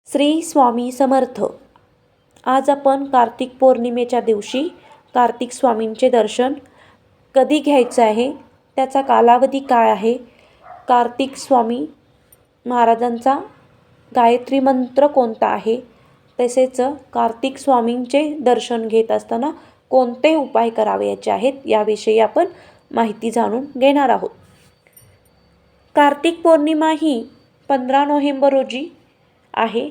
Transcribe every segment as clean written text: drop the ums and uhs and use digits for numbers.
श्री स्वामी समर्थ. आज आपण कार्तिक पौर्णिमेच्या दिवशी कार्तिक स्वामींचे दर्शन कधी घ्यायचं आहे, त्याचा कालावधी काय आहे, कार्तिक स्वामी महाराजांचा गायत्री मंत्र कोणता आहे, तसेच कार्तिक स्वामींचे दर्शन घेत असताना कोणते उपाय करावयाचे आहेत याविषयी आपण माहिती जाणून घेणार आहोत. कार्तिक पौर्णिमा ही 15 नोव्हेंबर रोजी आहे.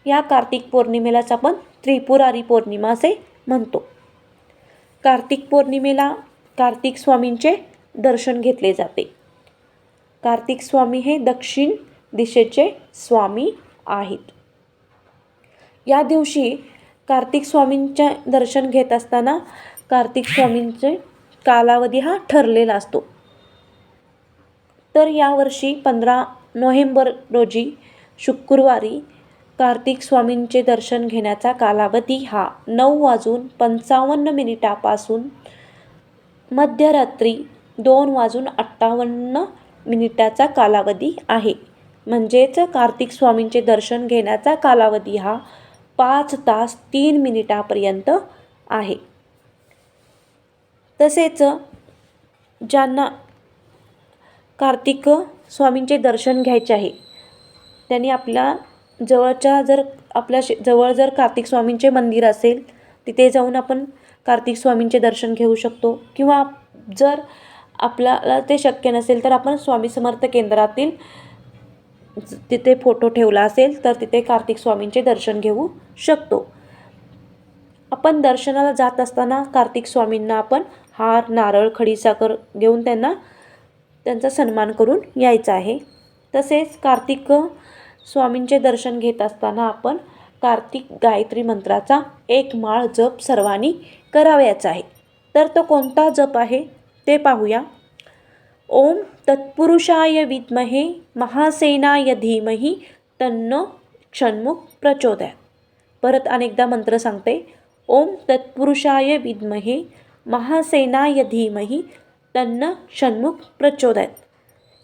या कार्तिक पौर्णिमेलाच आपण त्रिपुरारी पौर्णिमा असे म्हणतो. कार्तिक पौर्णिमेला कार्तिक स्वामींचे दर्शन घेतले जाते. कार्तिक स्वामी हे दक्षिण दिशेचे स्वामी आहेत. या दिवशी कार्तिक स्वामींचे दर्शन घेत असताना कार्तिक स्वामींचे कालावधी हा ठरलेला असतो. तर यावर्षी 15 नोव्हेंबर रोजी शुक्रवारी कार्तिक स्वामींचे दर्शन घेण्याचा कालावधी हा 9:55 मध्यरात्री 2:58 कालावधी आहे. म्हणजेच कार्तिक स्वामींचे दर्शन घेण्याचा कालावधी हा 5 तास 3 मिनिटापर्यंत आहे. तसेच ज्यांना कार्तिक स्वामींचे दर्शन घ्यायचे आहे त्यांनी आपल्या जवळ जर कार्तिक स्वामींचे मंदिर असेल तिथे जाऊन आपण कार्तिक स्वामींचे दर्शन घेऊ शकतो, किंवा जर आपल्याला ते शक्य नसेल तर आपण स्वामी समर्थ केंद्रातील तिथे फोटो ठेवला असेल तर तिथे कार्तिक स्वामींचे दर्शन घेऊ शकतो. आपण दर्शनाला जात असताना कार्तिक स्वामींना आपण हार, नारळ, खडीसाखर देऊन त्यांचा सन्मान करून यायचा आहे. तसेच कार्तिक स्वामींचे दर्शन घेत असताना आपण कार्तिक गायत्री मंत्राचा 1 माळ जप सर्वांनी करावयाचा आहे. तर तो कोणता जप आहे ते पाहूया. ओम तत्पुरुषाय विद्महे महासेनाय धीमहि तन्नो षण्मुख प्रचोदयात्. परत अनेकदा मंत्र सांगते. ओम तत्पुरुषाय विद्महे महासेनाय धीमहि तन्नो षण्मुख प्रचोदयात्.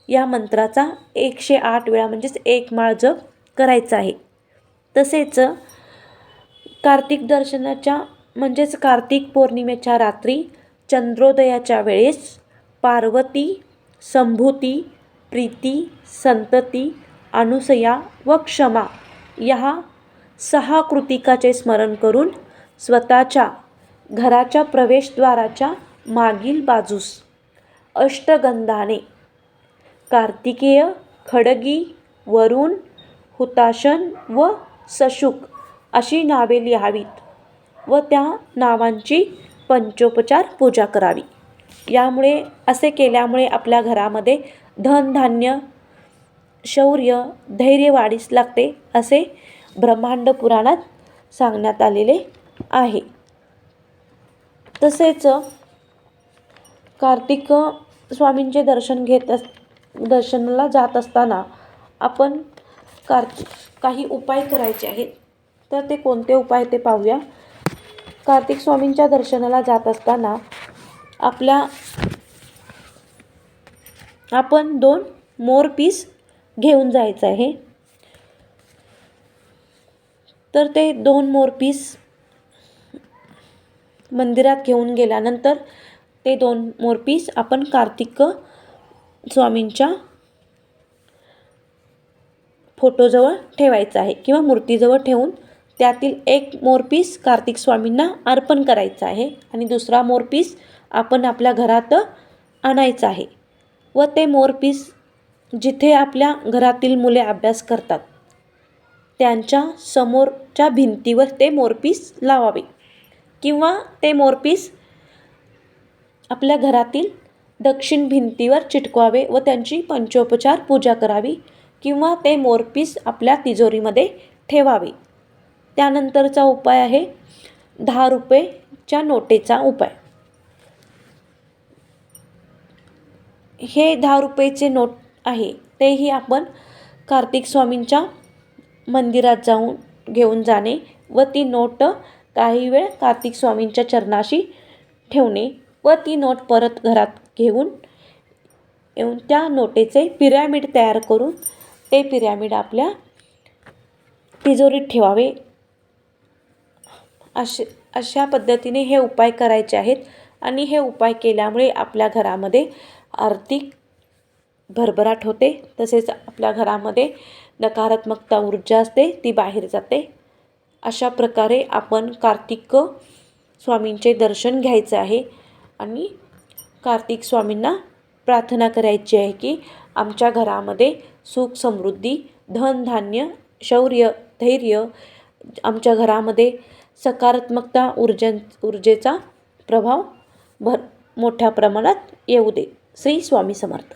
या मंत्राचा 108 वेळा म्हणजेच 1 माळ जप करायचा आहे. तसेच कार्तिक दर्शनाच्या म्हणजेच कार्तिक पौर्णिमेच्या रात्री चंद्रोदयाच्या वेळेस पार्वती, संभूती, प्रीती, संतती, अनुसया व क्षमा या 6 कृतिकाचे स्मरण करून स्वतःच्या घराच्या प्रवेशद्वाराच्या मागील बाजूस अष्टगंधाने कार्तिकेय, खडगी, वरुण, हुताशन व सशुक अशी नावे लिहावीत व त्या नावांची पंचोपचार पूजा करावी. यामुळे असे केल्यामुळे आपल्या घरामध्ये धनधान्य, शौर्य, धैर्य वाढीस लागते असे ब्रह्मांड पुराणात सांगण्यात आलेले आहे. तसेच कार्तिक स्वामींचे दर्शनाला जात असताना आपण काही उपाय करायचे आहेत. तर ते कोणते उपाय ते पाहूया. कार्तिक स्वामींच्या दर्शनाला जात असताना आपण 2 मोरपीस घेऊन जायचं आहे. तर ते 2 मोरपीस मंदिरात घेऊन गेल्यानंतर ते 2 मोरपीस आपण कार्तिक स्वामींच्या फोटोजवळ ठेवायचं आहे किंवा मूर्तीजवळ ठेवून त्यातील 1 मोरपीस कार्तिक स्वामींना अर्पण करायचा आहे आणि दुसरा मोरपीस आपण आपल्या घरात आणायचा आहे. व ते मोरपीस जिथे आपल्या घरातील मुले अभ्यास करतात त्यांच्या समोरच्या भिंतीवर ते मोरपीस लावावे, किंवा ते मोरपीस आपल्या घरातील दक्षिण भिंतीवर चिटकवावे व त्यांची पंचोपचार पूजा करावी, किंवा ते मोरपीस आपल्या तिजोरीमध्ये ठेवावे. त्यानंतरचा उपाय आहे 10 रुपयेच्या नोटेचा उपाय. हे 10 रुपयेचे नोट आहे तेही आपण कार्तिक स्वामींच्या मंदिरात जाऊन घेऊन जाणे व ती नोट काही वेळ कार्तिक स्वामींच्या चरणाशी ठेवणे व ती नोट परत घरात घेऊन येऊन त्या नोटेचे पिरॅमिड तयार करून ते पिरॅमिड आपल्या तिजोरीत ठेवावे. अशा पद्धतीने हे उपाय करायचे आहेत आणि हे उपाय केल्यामुळे आपल्या घरामध्ये आर्थिक भरभराट होते. तसेच आपल्या घरामध्ये नकारात्मकता ऊर्जा असते ती बाहेर जाते. अशा प्रकारे आपण कार्तिक स्वामींचे दर्शन घ्यायचे आहे आणि कार्तिक स्वामींना प्रार्थना करायची आहे की आमच्या घरामध्ये सुख समृद्धी धनधान्य शौर्य धैर्य आमच्या घरामध्ये सकारात्मकता ऊर्जेचा प्रभाव मोठ्या प्रमाणात येऊ दे. श्री स्वामी समर्थ.